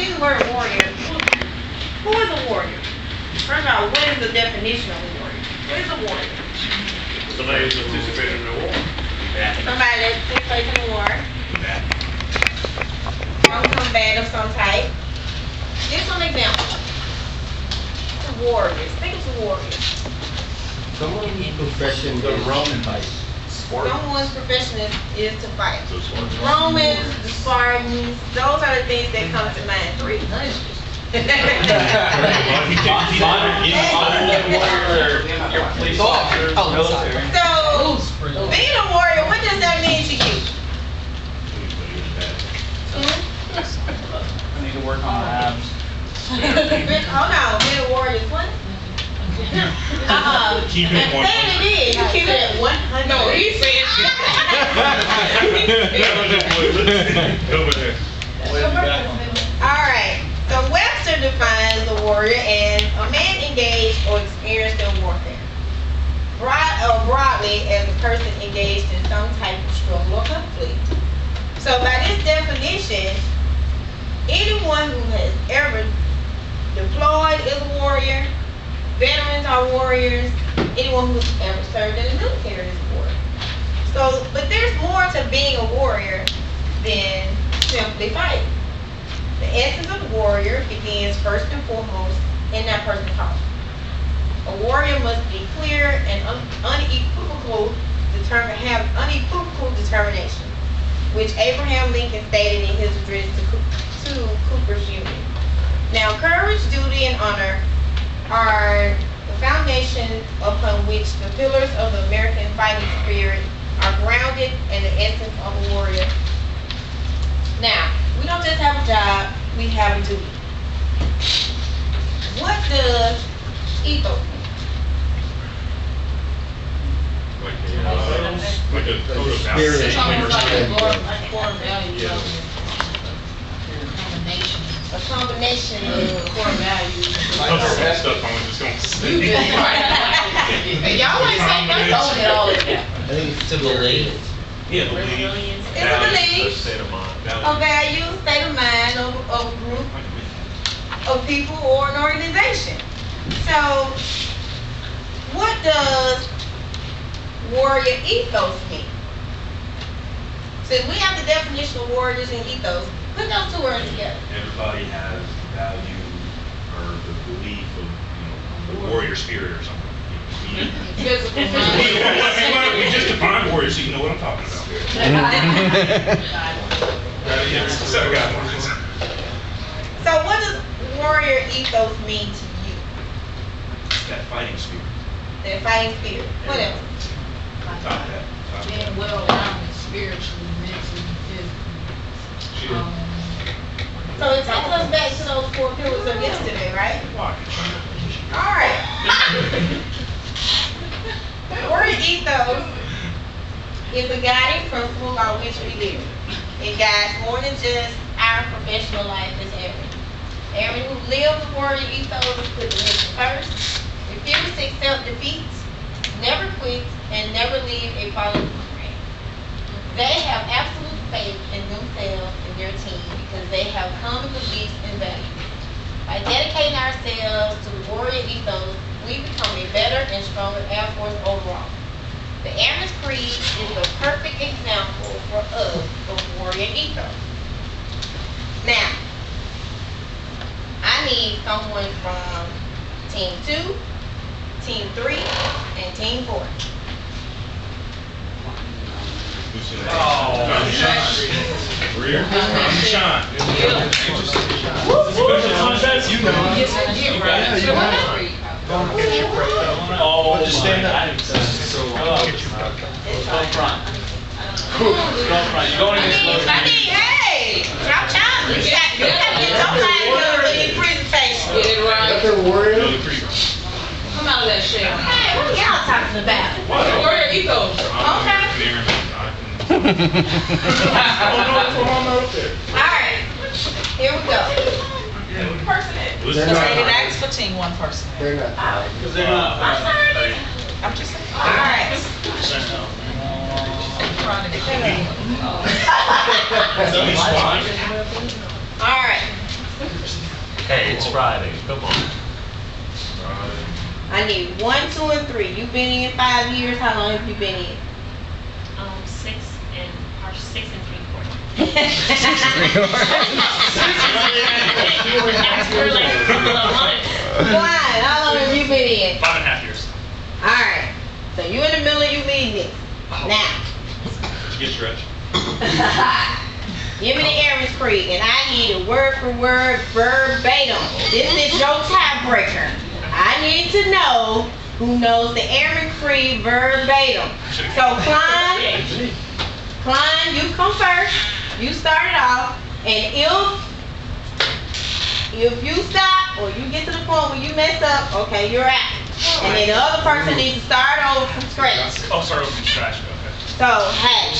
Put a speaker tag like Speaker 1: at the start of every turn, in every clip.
Speaker 1: see the word warrior, who is a warrior? First of all, what is the definition of a warrior? What is a warrior?
Speaker 2: Somebody who's participating in the war.
Speaker 1: Yeah. Somebody that participates in the war.
Speaker 2: Yeah.
Speaker 1: Some combat of some type. Give some examples. The warriors. Think of the warriors.
Speaker 3: Someone's profession is
Speaker 2: Roman
Speaker 3: fight.
Speaker 1: Someone's profession is to fight.
Speaker 2: So
Speaker 1: Romans, the Spartans, those are the things that come to mind. Three. So, being a warrior, what does that mean to you?
Speaker 4: I need to work on my abs.
Speaker 1: Hold on, being a warrior is what?
Speaker 2: Keep it one.
Speaker 1: Say it again. You keep it at 100.
Speaker 5: No, he said
Speaker 2: Over there.
Speaker 1: Alright, so Webster defines a warrior as a man engaged or experienced in warfare. Broadly, as a person engaged in some type of struggle or conflict. So by this definition, anyone who has ever deployed is a warrior, veterans are warriors, anyone who's ever served in the military is a warrior. So, but there's more to being a warrior than simply fighting. The essence of the warrior begins first and foremost in that person's heart. A warrior must be clear and unequivocal determination, which Abraham Lincoln stated in his address to Cooper's Union. Now, courage, duty, and honor are the foundation upon which the pillars of the American fighting spirit are grounded in the essence of a warrior. Now, we don't just have a job, we have a duty. What does ethos mean?
Speaker 2: Like a code of
Speaker 3: Spirit.
Speaker 5: it's almost like a core value.
Speaker 2: Yeah.
Speaker 5: Combination.
Speaker 1: A combination of
Speaker 5: Core values.
Speaker 2: Stuff I'm just going to say.
Speaker 5: You did right. And y'all ain't saying nothing on it all.
Speaker 3: I think it's to believe.
Speaker 2: Yeah,
Speaker 5: Resilience.
Speaker 1: It's a belief,
Speaker 2: State of mind.
Speaker 1: a value, state of mind of a group of people or an organization. So, what does warrior ethos mean? Since we have the definition of warriors and ethos, put those two words together.
Speaker 2: Everybody has value or the belief of, the warrior spirit or something.
Speaker 5: Physical.
Speaker 2: We just define warrior, so you know what I'm talking about.
Speaker 1: So what does warrior ethos mean to you?
Speaker 2: That fighting spirit.
Speaker 1: The fighting spirit. What else?
Speaker 2: Top that.
Speaker 5: Being well-rounded spiritually, mentally, physically.
Speaker 1: So it takes us back to those 4 pillars of yesterday, right? Alright. Warrior ethos is a guiding principle by which we live. It guides more than just our professional life as Aaron. Aaron, who lives the warrior ethos, put the mission first, refuse to accept defeats, never quit, and never leave a fallen comrade. They have absolute faith in themselves and their team because they have common beliefs and values. By dedicating ourselves to the warrior ethos, we become a better and stronger Air Force overall. The Airman's Creed is the perfect example for us of warrior ethos. Now, I need someone from Team 2, Team 3, and Team 4.
Speaker 2: Rear. Sean.
Speaker 5: Special contest, you know. Yes, I did, right.
Speaker 4: Oh,
Speaker 3: Just stand up.
Speaker 4: Go front. You're going against those.
Speaker 1: Hey, drop chocolate. You got to get your mind up in your presentation.
Speaker 5: Get it right.
Speaker 3: That's a warrior.
Speaker 5: Come out of that shell.
Speaker 1: Hey, what are y'all talking about?
Speaker 5: Warrior ethos.
Speaker 1: Alright, here we go.
Speaker 3: They're not.
Speaker 5: Ask for team one person.
Speaker 3: They're not.
Speaker 4: Because they're not.
Speaker 5: I'm just saying.
Speaker 1: Alright. Alright.
Speaker 4: Hey, it's Friday. Come on.
Speaker 1: I need 1, 2, and 3. You've been in 5 years. How long have you been in?
Speaker 6: 6 and 3/4. For like a couple of months.
Speaker 1: Why? How long have you been in?
Speaker 4: 5.5 years.
Speaker 1: Alright. So you in the middle of your business. Now.
Speaker 2: Get stretched.
Speaker 1: Give me the Aaron's Creed, and I need it word for word, verbatim. This is your tiebreaker. I need to know who knows the Aaron Creed verbatim. So Klein, you come first. You start it off, and if you stop or you get to the point where you mess up, okay, you're out. And then the other person needs to start over from scratch.
Speaker 4: Oh, start over from scratch. Okay.
Speaker 1: So hey.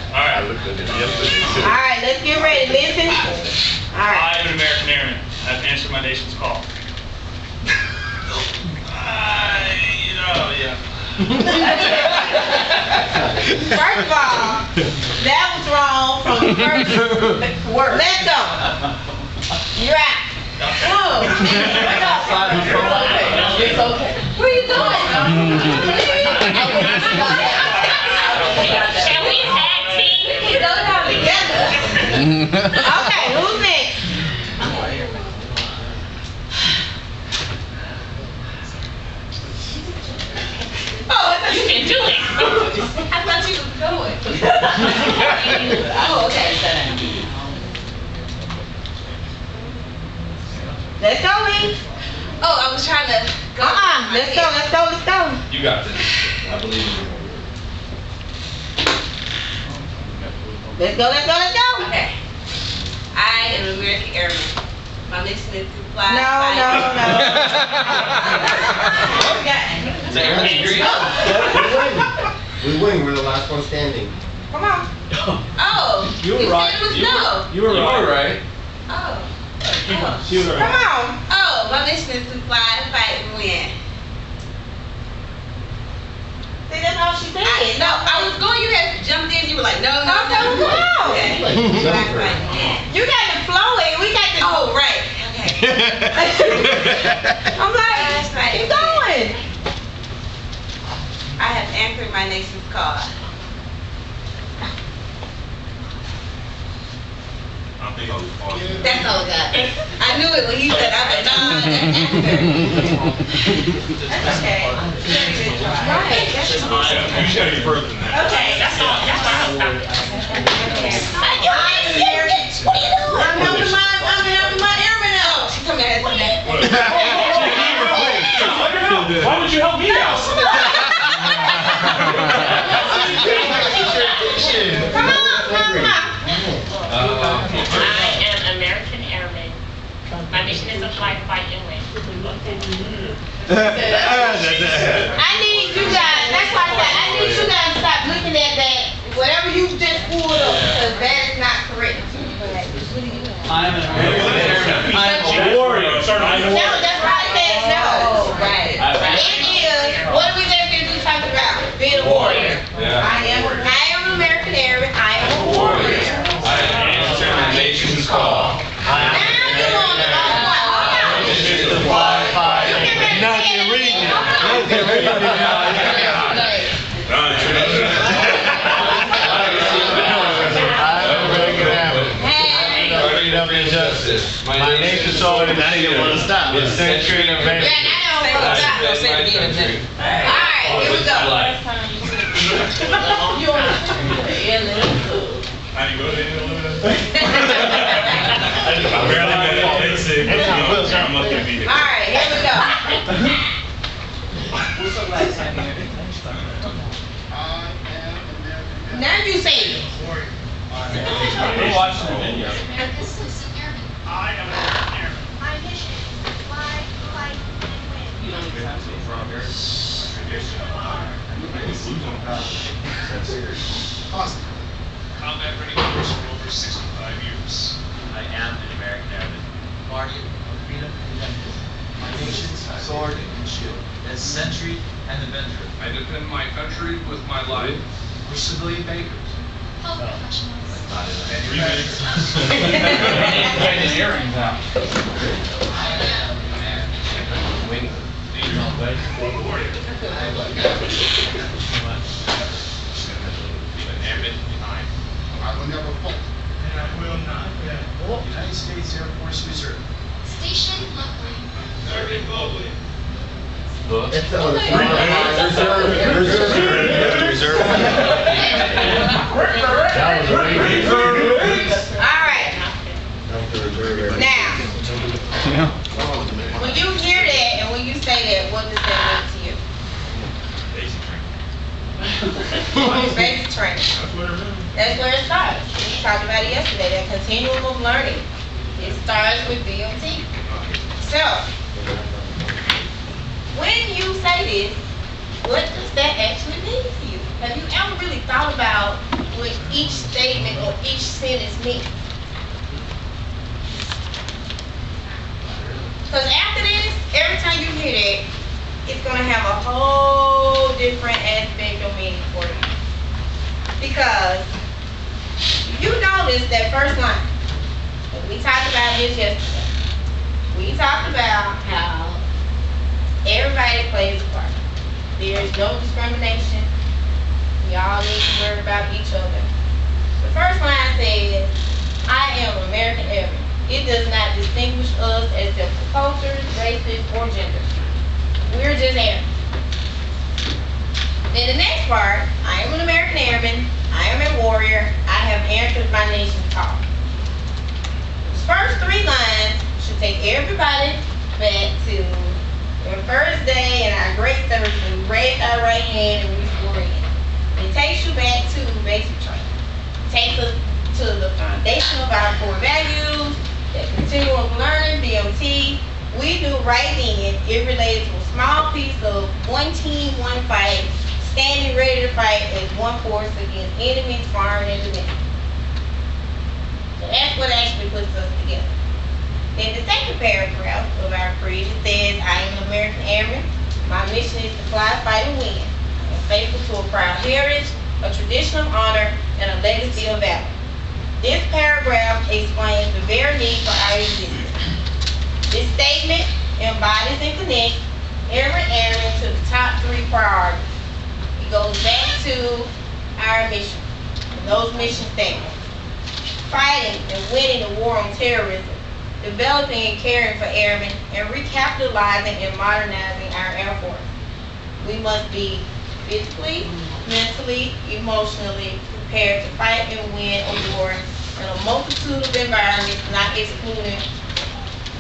Speaker 4: All right.
Speaker 1: Alright, let's get ready. Listen. Alright.
Speaker 4: I am an American airman. I've answered my nation's call. Yeah.
Speaker 1: First of all, that was wrong from the first word. Let's go. You're out. Oh.
Speaker 5: It's okay.
Speaker 1: Where you going?
Speaker 6: Can we tag team?
Speaker 1: We go down together. Okay, who's next?
Speaker 6: You can do it.
Speaker 5: I thought you was going. Oh, okay.
Speaker 1: Let's go, Lee.
Speaker 5: Oh, I was trying to go.
Speaker 1: Let's go.
Speaker 2: You got this. I believe in you.
Speaker 1: Let's go.
Speaker 5: Okay. I am an American airman. My mission is to fly.
Speaker 1: No.
Speaker 3: We win. We're the last one standing.
Speaker 1: Come on.
Speaker 5: Oh,
Speaker 4: You were right.
Speaker 5: said it was no.
Speaker 4: You were right.
Speaker 5: Oh.
Speaker 4: You were
Speaker 1: Come
Speaker 4: right.
Speaker 1: on.
Speaker 5: Oh, my mission is to fly, fight, and win.
Speaker 1: See, that's all she said.
Speaker 5: I was going, you had jumped in, you were like, no.
Speaker 1: Come on.
Speaker 5: Okay.
Speaker 1: You got the flow in. We got the.
Speaker 5: Oh, right. Okay.
Speaker 1: I'm like, keep going.
Speaker 5: I have answered my nation's call.
Speaker 2: I think I was awesome.
Speaker 5: That's all I got. I knew it when he said, I was not That's okay. Right.
Speaker 2: You gotta be further than that.
Speaker 1: Okay.
Speaker 6: That's all.
Speaker 1: What are you doing? I'm helping my airman out.
Speaker 5: She told me I had to back.
Speaker 4: Why would you help me out?
Speaker 1: Come on.
Speaker 6: I am American airman. My mission is to fly, fight, and win.
Speaker 1: I need you guys. That's why I said I need you guys to stop looking at that. Whatever you just pulled up, because that is not correct.
Speaker 4: I'm an American airman. I'm a warrior.
Speaker 1: No, that's why I said no.
Speaker 5: Right.
Speaker 1: It is. What are we just going to do talking about? Being a warrior. I am an American airman. I am a warrior.
Speaker 2: I answer the nation's call.
Speaker 1: Now you want to know what?
Speaker 3: Nothing reading.
Speaker 2: Justice.
Speaker 3: My nation's already not even want to stop. It's century of
Speaker 1: Yeah, I know. Alright, here we go.
Speaker 2: I didn't go to any of I barely met it. Let's see. I'm not gonna be here.
Speaker 1: Alright, here we go. Now you say it.
Speaker 4: We're watching the video.
Speaker 7: I am an airman. My mission is to fly, fight, and win. Combat ready force for over 65 years.
Speaker 4: I am an American airman.
Speaker 8: Guardian of freedom and justice. My nation's sword and shield. As sentry and avenger.
Speaker 7: I defend my country with my life.
Speaker 8: We're civilian bakers.
Speaker 7: Health professionals.
Speaker 8: Not in there.
Speaker 2: 3 minutes.
Speaker 4: Take the earrings out.
Speaker 2: Airman behind.
Speaker 9: I will never fault.
Speaker 2: And I will not.
Speaker 8: United States Air Force Reserve.
Speaker 7: Station locally.
Speaker 2: Serving globally.
Speaker 3: Reserve.
Speaker 1: Alright, now, when you hear that and when you say that, what does that mean to you?
Speaker 2: Basic training.
Speaker 1: Basic training.
Speaker 2: That's what it is.
Speaker 1: That's where it starts. We talked about it yesterday, that continuum of learning. It starts with BMT. So, when you say this, what does that actually mean to you? Have you ever really thought about what each statement or each sentence means? Because after this, every time you hear that, it's going to have a whole different aspect of meaning for you. Because you notice that first line. And we talked about this yesterday. We talked about how everybody plays a part. There is no discrimination. We all need to worry about each other. The first line says, I am American Aryan. It does not distinguish us as different cultures, races, or genders. We're just Aryan. Then the next part, I am an American Airman. I am a warrior. I have answered my nation's call. The first 3 lines should take everybody back to the first day in our great service. We raised our right hand and we swore in. It takes you back to basic training. It takes us to the foundation of our core values, that continuum of learning, BMT. We knew right then it related to a small piece of one team, one fight, standing ready to fight as one force against enemies, foreign and domestic. So that's what actually puts us together. Then the second paragraph of our creed, it says, I am an American Airman. My mission is to fly, fight, and win. I am faithful to a proud heritage, a tradition of honor, and a legacy of valor. This paragraph explains the very need for our existence. This statement embodies and connects every airman to the top 3 priorities. It goes back to our mission, those mission statements. Fighting and winning the war on terrorism, developing and caring for airmen, and recapitalizing and modernizing our Air Force. We must be physically, mentally, emotionally prepared to fight and win a war in a multitude of environments, not excluding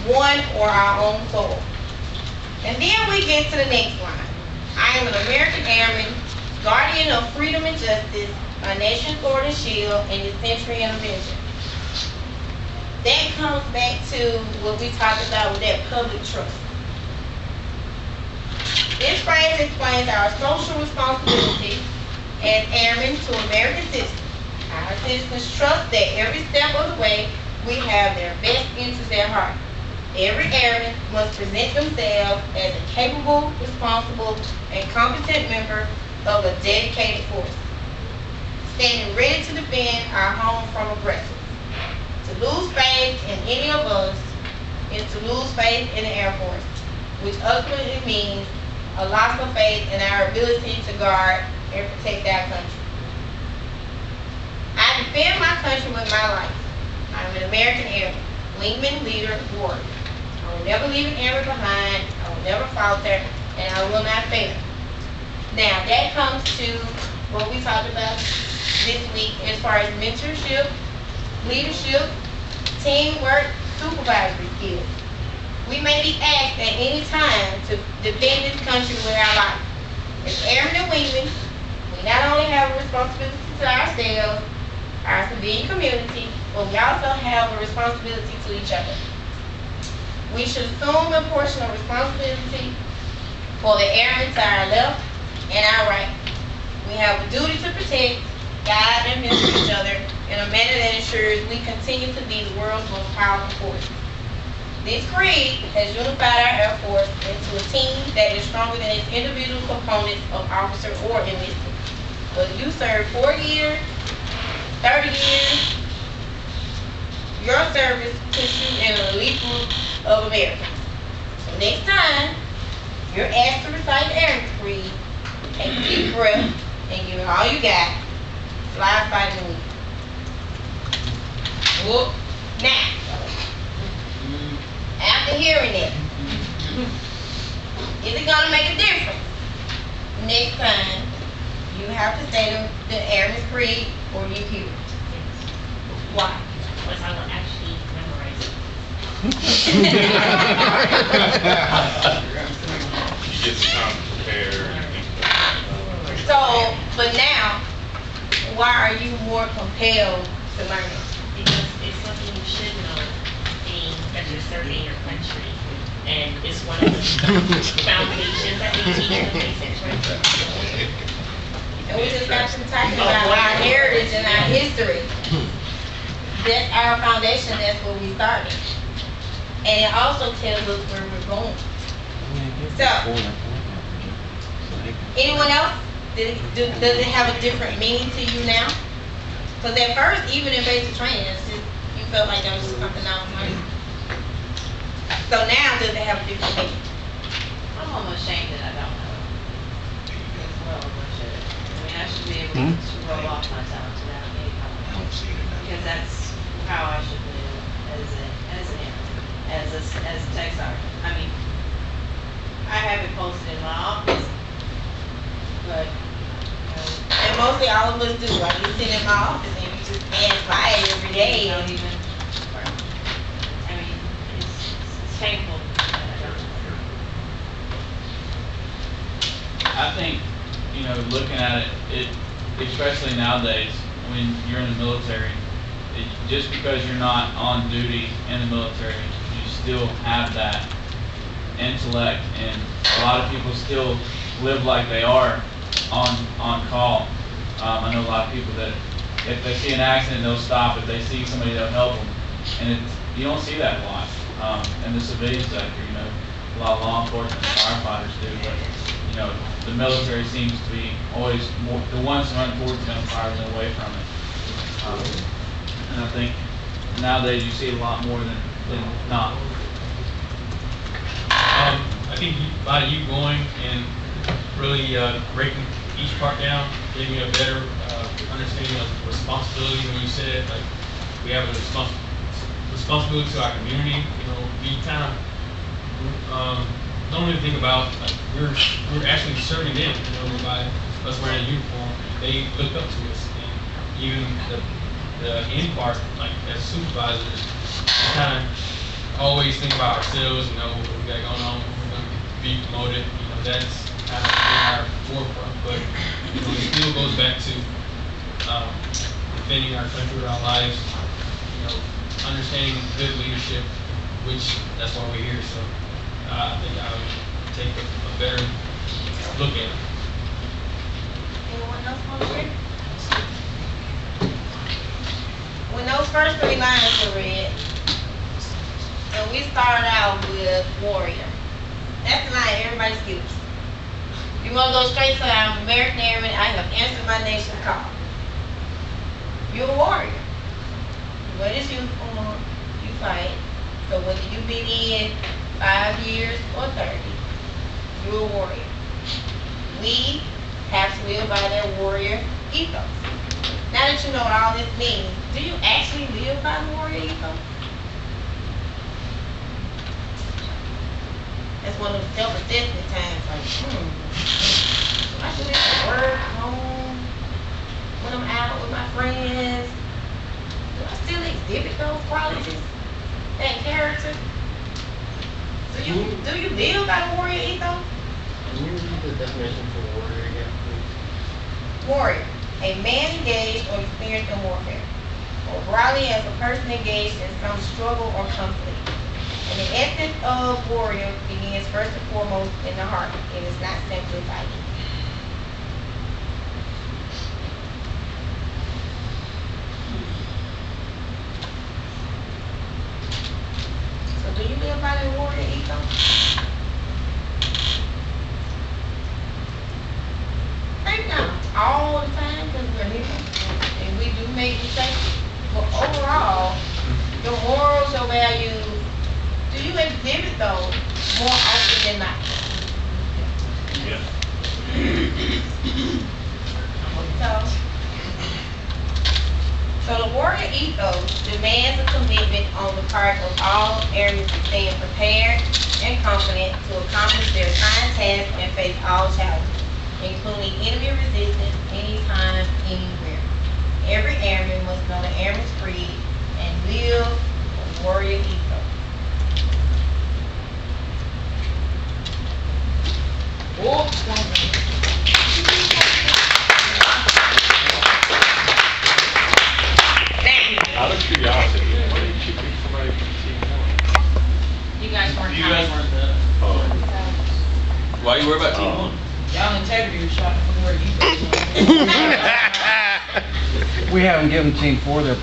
Speaker 1: one or our own soul. And then we get to the next line. I am an American Airman, guardian of freedom and justice, my nation's sword and shield, and his century intervention. That comes back to what we talked about with that public trust. This phrase explains our social responsibility as airmen to American citizens. Our citizens trust that every step of the way we have their best interests at heart. Every airman must present themselves as a capable, responsible, and competent member of a dedicated force, standing ready to defend our home from aggressors. To lose faith in any of us is to lose faith in the Air Force, which ultimately means a loss of faith in our ability to guard and protect our country. I defend my country with my life. I'm an American Airman, wingman, leader, warrior. I will never leave an airman behind. I will never falter, and I will not fail. Now, that comes to what we talked about this week as far as mentorship, leadership, teamwork, supervisory skills. We may be asked at any time to defend this country with our life. As airmen and wingmen, we not only have a responsibility to ourselves, our civilian community, but we also have a responsibility to each other. We should assume a portion of responsibility for the airmen to our left and our right. We have a duty to protect, guide, and mentor each other in a manner that ensures we continue to be the world's most powerful force. This creed has unified our Air Force into a team that is stronger than its individual components of officer or enlisted. Whether you serve 4 years, 30 years, people of America. So next time you're asked to recite the Aaron Creed, take a deep breath and give it all you got. Slide fighting week. Whoop. Now, after hearing it, is it gonna make a difference? Next time you have to say the Aaron's Creed or you hear it. Why?
Speaker 6: Because I will actually memorize it.
Speaker 2: You get some time to prepare and think about it.
Speaker 1: So, but now, why are you more compelled to learn it?
Speaker 6: Because it's something you should know, being that you're serving your country. And it's one of the foundations that they teach in the basic curriculum.
Speaker 1: And we just got to talking about our heritage and our history. That's our foundation, that's where we started. And it also tells us where we're going. So, anyone else? Does it have a different meaning to you now? Because at first, even in basic training, it's just, you felt like that was just something I was learning. So now, does it have a different meaning?
Speaker 5: I'm almost ashamed that I don't know. As well as I should. I mean, I should be able to roll off my tongue without any comment. Because that's how I should live as an airman, as a tech sergeant. I mean, I have it posted in my office, but,
Speaker 1: And mostly all of us do. Like, you sit in my office and you just pass by it every day.
Speaker 5: don't even, I mean, it's painful that I don't know.
Speaker 4: I think, looking at it, especially nowadays, when you're in the military, just because you're not on duty in the military, you still have that intellect, and a lot of people still live like they are on call. I know a lot of people that if they see an accident, they'll stop. If they see somebody, they'll help them, and you don't see that a lot in the civilian sector. A lot of law enforcement, firefighters do, but the military seems to be always more the ones that run towards gunfire than away from it. And I think nowadays you see it a lot more than not.
Speaker 9: I think by you going and really breaking each part down, giving you a better understanding of responsibility. When you said like we have a responsibility to our community, we kind of don't really think about like we're actually serving them. By us wearing a uniform, they look up to us, and even the end part, like as supervisors, we kind of always think about ourselves. What we got going on, we're going to be promoted. That's kind of in our forefront, but it still goes back to defending our country with our lives. Understanding good leadership, which that's why we're here. So I think I would take a better look at it.
Speaker 1: Anyone else want to share? When those first 3 lines were read, and we started out with warrior, that's the line everybody skips. You want to go straight to I'm American Airman, I have answered my nation's call. You're a warrior. What is uniform? You fight. So whether you been in 5 years or 30, you're a warrior. We have to live by that warrior ethos. Now that you know what all this means, do you actually live by the warrior ethos? That's one of the self-assessment times. Like, do I do this at work, home, when I'm out with my friends? Do I still exhibit those qualities, that character? Do you live by the warrior ethos?
Speaker 10: Can you read the definition for warrior again, please?
Speaker 1: Warrior, a man engaged or experienced in warfare, or broadly as a person engaged in some struggle or conflict. And the essence of warrior begins first and foremost in the heart. It is not simply fighting. So do you live by the warrior ethos? Maybe not all the time because we're human and we do make mistakes. But overall, your morals, your values, exhibit those more often than not.
Speaker 2: Yeah.
Speaker 1: So the warrior ethos demands a commitment on the part of all areas to stand prepared and confident to accomplish their assigned tasks and face all challenges, including enemy resistance anytime, anywhere. Every airman must know the airman's creed and live a warrior ethos.
Speaker 3: Out of curiosity, why didn't you pick somebody from team one?
Speaker 5: You guys weren't.
Speaker 4: You guys weren't done.
Speaker 3: Oh.
Speaker 9: Why you worry about team one?
Speaker 11: Y'all integrity was shot from where you go.
Speaker 12: We haven't given Team 4 their